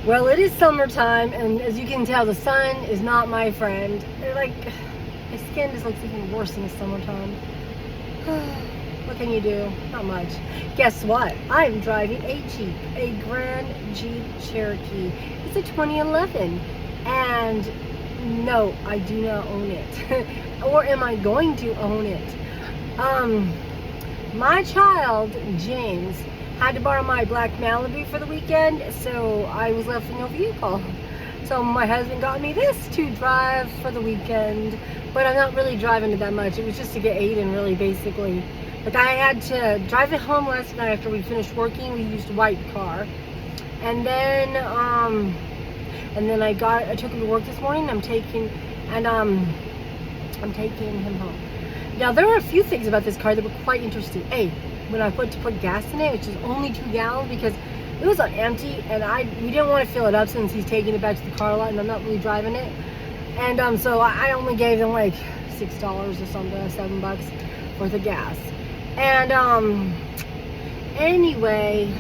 Well, it is summertime, and as you can tell, the sun is not my friend. Like, my skin just looks even worse in the summertime. What can you do? Not much. Guess what? I'm driving a Jeep, a Grand Jeep Cherokee. It's a 2011, and no, I do not own it. Or am I going to own it? My child, James, had to borrow my black Malibu for the weekend, so I was left with no vehicle. So my husband got me this to drive for the weekend, but I'm not really driving it that much. It was just to get Aiden, really, basically. Like, I had to drive it home last night after we finished working. We used a white car, and then I took him to work this morning. I'm taking him home. Now, there were a few things about this car that were quite interesting. A, when I put gas in it, which is only 2 gallons, because it was on empty, and we didn't want to fill it up since he's taking it back to the car lot, and I'm not really driving it. And so I only gave them like $6 or something, $7 worth of gas. And anyway,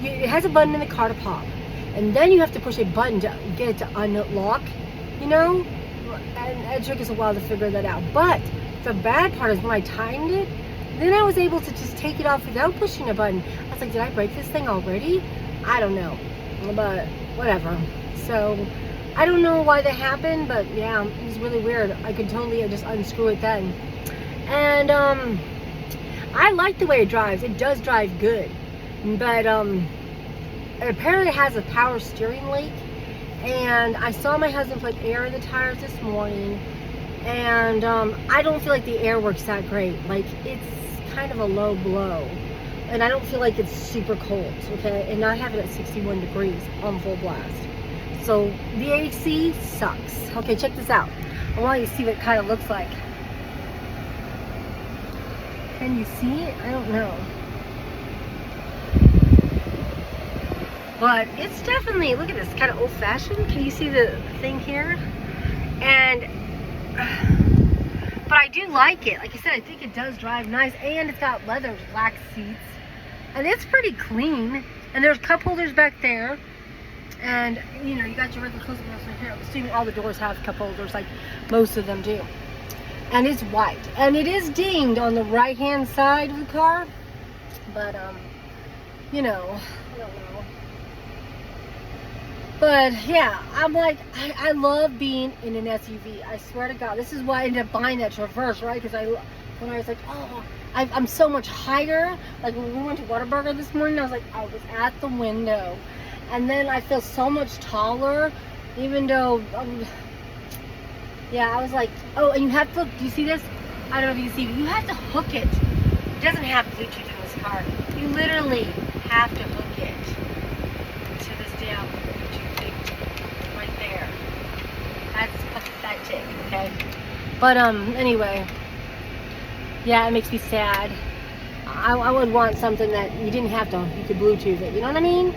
it has a button in the car to pop, and then you have to push a button to get it to unlock, you know. And it took us a while to figure that out. But the bad part is when I timed it, then I was able to just take it off without pushing a button. I was like, did I break this thing already? I don't know, but whatever. So I don't know why that happened, but yeah, it was really weird. I could totally just unscrew it then. And I like the way it drives. It does drive good, but it apparently has a power steering leak. And I saw my husband put air in the tires this morning, and I don't feel like the air works that great. Like, it's kind of a low blow, and I don't feel like it's super cold, okay? And I have it at 61 degrees on full blast. So the AC sucks. Okay, check this out. I want you to see what it kind of looks like. Can you see it? I don't know. But it's definitely, look at this, kind of old-fashioned. Can you see the thing here? But I do like it. Like I said, I think it does drive nice, and it's got leather black seats, and it's pretty clean. And there's cup holders back there, and you know, you got your regular closing doors right here. I'm assuming all the doors have cup holders, like most of them do. And it's white, and it is dinged on the right-hand side of the car. But you know, I don't know. But yeah, I'm like, I love being in an SUV. I swear to God, this is why I ended up buying that Traverse, right? Because when I was like, oh, I'm so much higher. Like when we went to Whataburger this morning, I was like, I was at the window, and then I feel so much taller, even though, yeah, I was like, oh, and you have to. Do you see this? I don't know if you can see, but you have to hook it. It doesn't have Bluetooth in this car. You literally have to hook it to this damn Bluetooth thing right there. That's pathetic, okay? But anyway, yeah, it makes me sad. I would want something that you didn't have to, you could Bluetooth it, you know what I mean?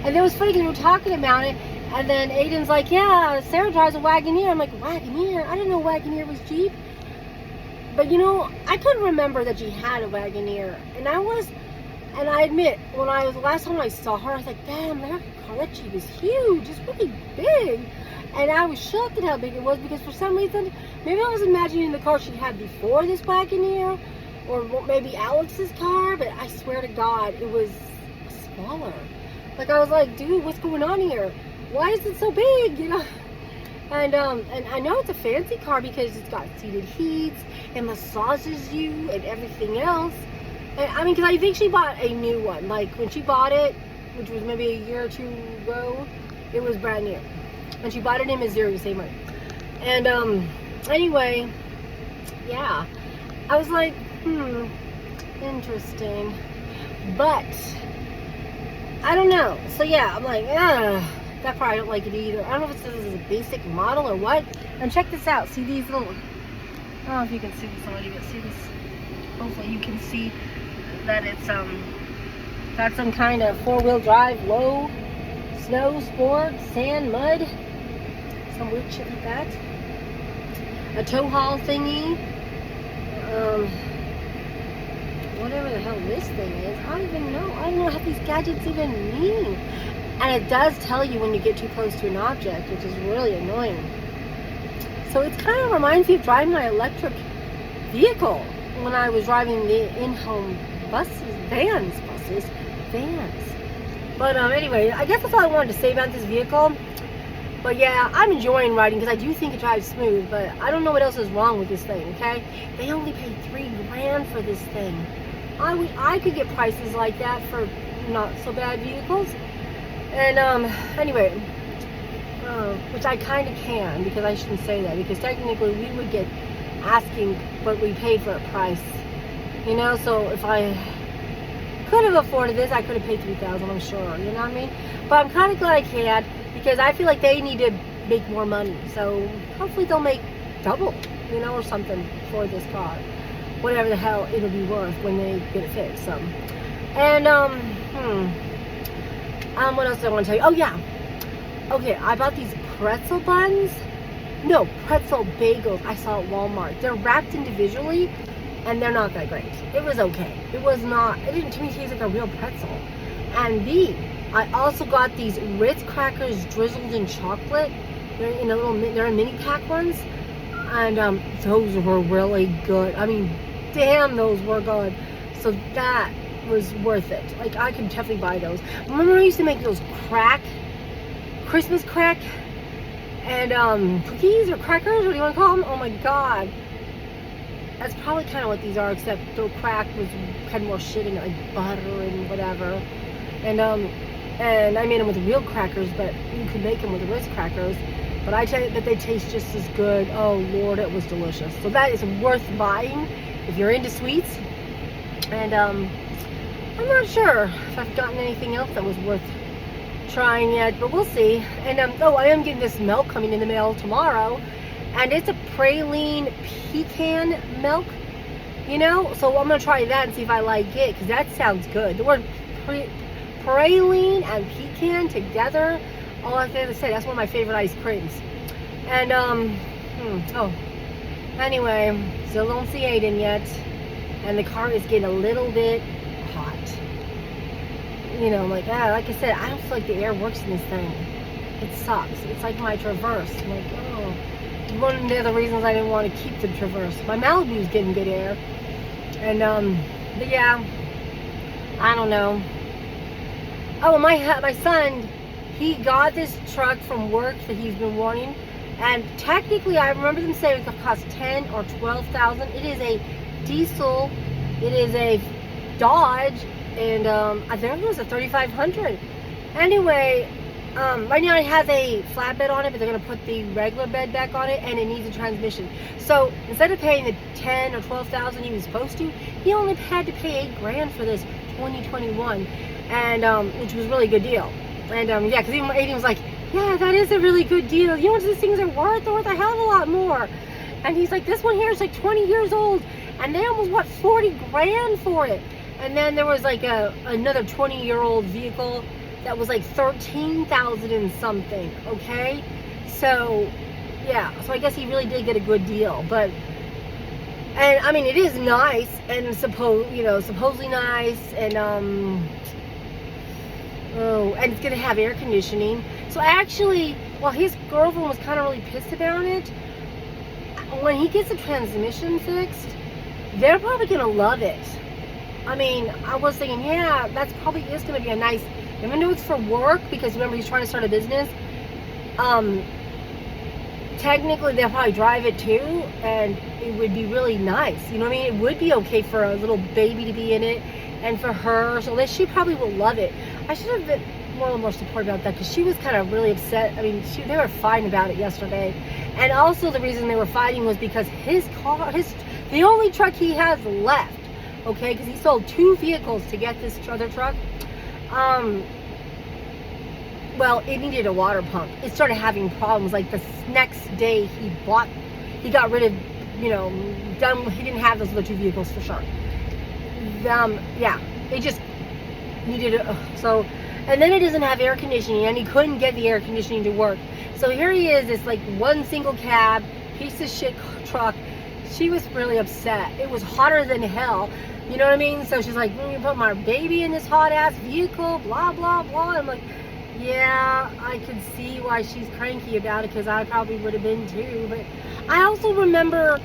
And it was funny because we were talking about it, and then Aiden's like, yeah, Sarah drives a Wagoneer. I'm like, Wagoneer? I didn't know Wagoneer was Jeep. But you know, I couldn't remember that she had a Wagoneer. And I admit, last time I saw her, I was like, damn, that Jeep is huge. It's really big. And I was shocked at how big it was, because for some reason, maybe I was imagining the car she had before this Wagoneer, or maybe Alex's car, but I swear to God, it was smaller. Like, I was like, dude, what's going on here? Why is it so big, you know? And I know it's a fancy car because it's got seated heats and massages you and everything else. And I mean, because I think she bought a new one. Like, when she bought it, which was maybe a year or two ago, it was brand new. And she bought it in Missouri the same way. And anyway, yeah, I was like, interesting. But I don't know. So yeah, I'm like, that part I don't like it either. I don't know if it says it's a basic model or what. And check this out. See these little, I don't know if you can see this already, but see this. Hopefully you can see that it's got some kind of 4-wheel drive, low snow, sport, sand, mud, some weird shit like that. A tow haul thingy. whatever the hell this thing is. I don't even know. I don't know what these gadgets even mean. And it does tell you when you get too close to an object, which is really annoying. So it kind of reminds me of driving my electric vehicle when I was driving the in-home vans. But anyway, I guess that's all I wanted to say about this vehicle. But yeah, I'm enjoying riding because I do think it drives smooth, but I don't know what else is wrong with this thing, okay? They only paid $3,000 for this thing. I could get prices like that for not so bad vehicles. And anyway, which I kind of can, because I shouldn't say that, because technically we would get asking what we paid for a price, you know. So if I could have afforded this, I could have paid $3,000, I'm sure, you know what I mean? But I'm kind of glad I can, because I feel like they need to make more money. So hopefully they'll make double, you know, or something for this car, whatever the hell it'll be worth when they get it fixed. So, and what else do I want to tell you? Oh yeah, okay, I bought these pretzel buns. No, pretzel bagels I saw at Walmart. They're wrapped individually, and they're not that great. It was okay. It was not, it didn't to me taste like a real pretzel. And I also got these Ritz crackers drizzled in chocolate. They're in they're in mini pack ones. And those were really good. I mean, damn, those were good. So that was worth it. Like, I could definitely buy those. Remember I used to make those Christmas crack and cookies or crackers, what do you want to call them? Oh my god. That's probably kind of what these are, except the crack had more shit in it, like butter and whatever. And I made them with real crackers, but you could make them with Ritz crackers. But I tell you that they taste just as good. Oh Lord, it was delicious. So that is worth buying if you're into sweets. And I'm not sure if I've gotten anything else that was worth trying yet, but we'll see. And I am getting this milk coming in the mail tomorrow, and it's a praline pecan milk, you know. So I'm gonna try that and see if I like it, because that sounds good. The word praline and pecan together, all I have to say, that's one of my favorite ice creams. And anyway, still don't see Aiden yet, and the car is getting a little bit hot. You know, like I said, I don't feel like the air works in this thing. It sucks. It's like my Traverse. I'm like, oh. One of the other reasons I didn't want to keep the Traverse. My Malibu's getting good air. And, but yeah, I don't know. Oh, my son, he got this truck from work that he's been wanting. And technically, I remember them saying it could cost $10,000 or $12,000. It is a diesel. It is a Dodge. And I think it was a 3500. Anyway, right now it has a flatbed on it, but they're going to put the regular bed back on it, and it needs a transmission. So instead of paying the $10,000 or $12,000 he was supposed to, he only had to pay $8,000 for this 2021, and which was a really good deal. And yeah, because even Aiden was like, yeah, that is a really good deal. You know what these things are worth? They're worth a hell of a lot more. And he's like, this one here is like 20 years old, and they almost want $40,000 for it. And then there was like another 20-year-old vehicle that was like 13,000 and something, okay? So, yeah, so I guess he really did get a good deal. But, and I mean, it is nice and supposedly nice, and and it's gonna have air conditioning. So actually, while his girlfriend was kind of really pissed about it, when he gets the transmission fixed, they're probably gonna love it. I mean, I was thinking, yeah, that's probably is going to be a nice, even though it's for work, because remember, he's trying to start a business. Technically, they'll probably drive it too, and it would be really nice. You know what I mean? It would be okay for a little baby to be in it, and for her, so that she probably will love it. I should have been more support about that, because she was kind of really upset. I mean, they were fighting about it yesterday, and also the reason they were fighting was because his car, the only truck he has left. Okay, because he sold 2 vehicles to get this other truck. Well, it needed a water pump. It started having problems. Like the next day he got rid of, he didn't have those other 2 vehicles for sure. Yeah, it just needed and then it doesn't have air conditioning, and he couldn't get the air conditioning to work. So here he is, this like one single cab, piece of shit truck, she was really upset. It was hotter than hell. You know what I mean? So she's like, you put my baby in this hot ass vehicle, blah, blah, blah. I'm like, yeah, I could see why she's cranky about it, because I probably would have been too. But I also remember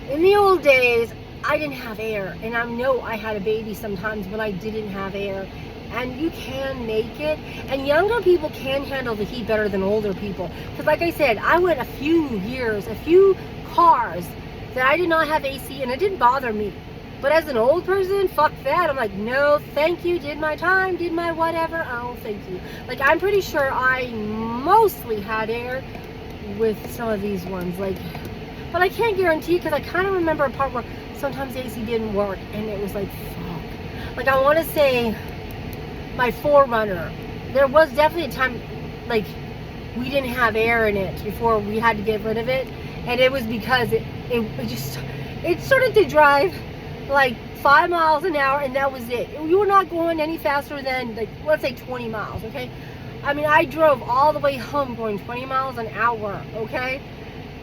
in the old days, I didn't have air. And I know I had a baby sometimes when I didn't have air. And you can make it. And younger people can handle the heat better than older people. Because like I said, I went a few cars that I did not have AC, and it didn't bother me. But as an old person, fuck that. I'm like, no, thank you. Did my time, did my whatever. Oh, thank you. Like, I'm pretty sure I mostly had air with some of these ones. Like, but I can't guarantee, because I kind of remember a part where sometimes AC didn't work, and it was like, fuck. Like, I want to say my 4Runner, there was definitely a time, like, we didn't have air in it before we had to get rid of it. And it was because it started to drive like 5 miles an hour, and that was it. You were not going any faster than, like, let's say 20 miles, okay? I mean, I drove all the way home going 20 miles an hour, okay?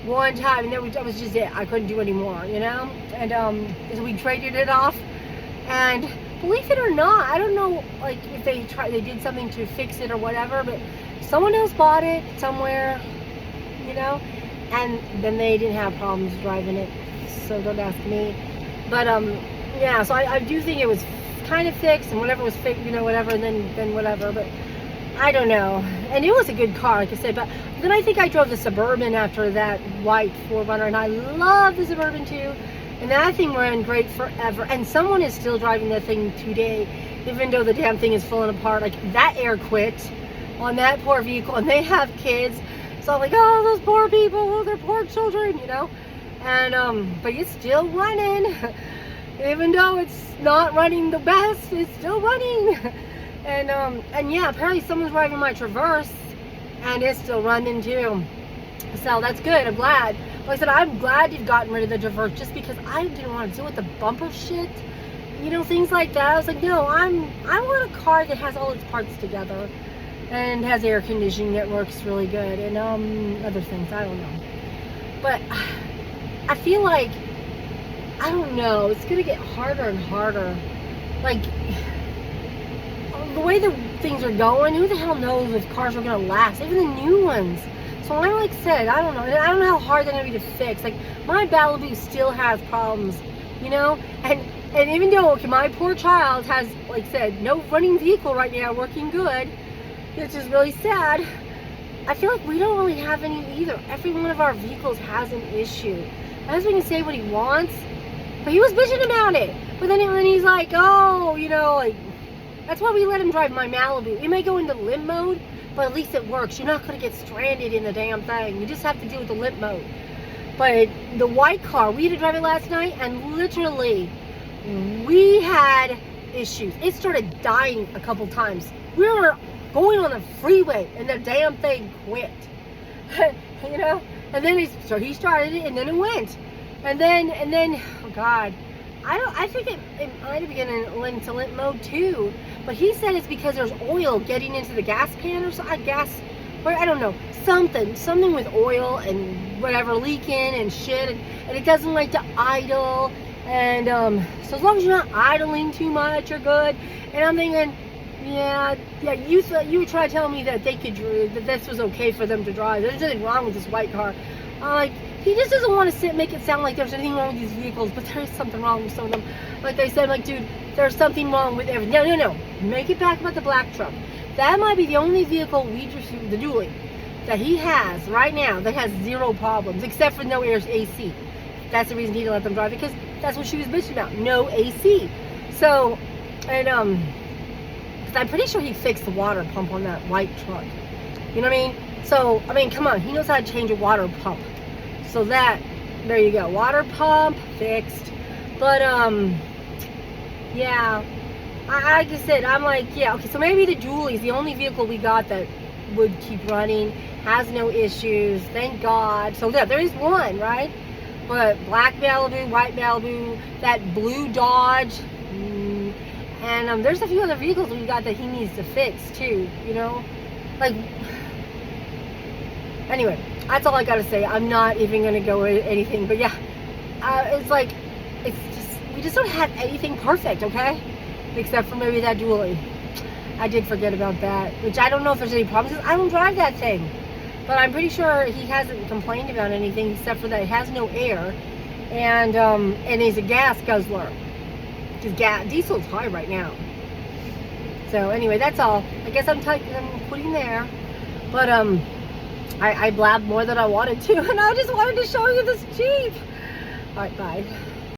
One time, and that was just it. I couldn't do any more, you know? And so we traded it off, and believe it or not, I don't know, like, if they did something to fix it or whatever, but someone else bought it somewhere, you know? And then they didn't have problems driving it, so don't ask me. But yeah, so I do think it was kind of fixed, and whatever was fixed, you know, whatever, and then whatever. But I don't know. And it was a good car, like I said. But then I think I drove the Suburban after that white 4Runner, and I love the Suburban too. And that thing ran great forever. And someone is still driving that thing today, even though the damn thing is falling apart. Like, that air quit on that poor vehicle, and they have kids. So I'm like, oh, those poor people, their poor children, you know. And but it's still running. Even though it's not running the best, it's still running. And yeah, apparently someone's driving my Traverse, and it's still running too. So that's good. I'm glad. Like I said, I'm glad you've gotten rid of the Traverse, just because I didn't want to deal with the bumper shit, you know, things like that. I was like, no, I want a car that has all its parts together and has air conditioning that works really good, and other things, I don't know. But I feel like, I don't know, it's gonna get harder and harder. Like, the way the things are going, who the hell knows if cars are gonna last, even the new ones. So I, like said, I don't know. I don't know how hard they're gonna be to fix. Like, my Malibu still has problems, you know? And even though, okay, my poor child has, like I said, no running vehicle right now working good, which is really sad, I feel like we don't really have any either. Every one of our vehicles has an issue. My husband can say what he wants, but he was bitching about it. But then he's like, oh, you know, like, that's why we let him drive my Malibu. It may go into limp mode, but at least it works. You're not going to get stranded in the damn thing. You just have to deal with the limp mode. But the white car, we had to drive it last night, and literally, we had issues. It started dying a couple times. We were going on the freeway, and the damn thing quit. You know? And then he started it, and then it went. And then, oh God, I think it might have been into limp mode too. But he said it's because there's oil getting into the gas pan or something. I don't know, something with oil and whatever leaking and shit, and it doesn't like to idle. And so as long as you're not idling too much, you're good. And I'm thinking, yeah, you were trying to tell me that that this was okay for them to drive. There's nothing wrong with this white car. Like, he just doesn't want to make it sound like there's anything wrong with these vehicles, but there is something wrong with some of them. Like I said, like, dude, there's something wrong with everything. No. Make it back about the black truck. That might be the only vehicle the dually, that he has right now that has zero problems, except for no AC. That's the reason he didn't let them drive it, because that's what she was bitching about, no AC. So, and I'm pretty sure he fixed the water pump on that white truck. You know what I mean? So, I mean, come on, he knows how to change a water pump. So there you go, water pump fixed. But yeah, like I said, I'm like, yeah, okay, so maybe the dually is the only vehicle we got that would keep running, has no issues, thank God. So yeah, there is one, right? But black Malibu, white Malibu, that blue Dodge, and there's a few other vehicles we got that he needs to fix too, you know? Like, anyway, that's all I gotta say. I'm not even gonna go into anything, but yeah, it's like, it's just, we just don't have anything perfect, okay? Except for maybe that dually. I did forget about that, which I don't know if there's any problems. I don't drive that thing. But I'm pretty sure he hasn't complained about anything except for that it has no air. And he's a gas guzzler. Because diesel's high right now. So anyway, that's all. I guess I'm quitting there. But I blabbed more than I wanted to. And I just wanted to show you this Jeep. Alright, bye.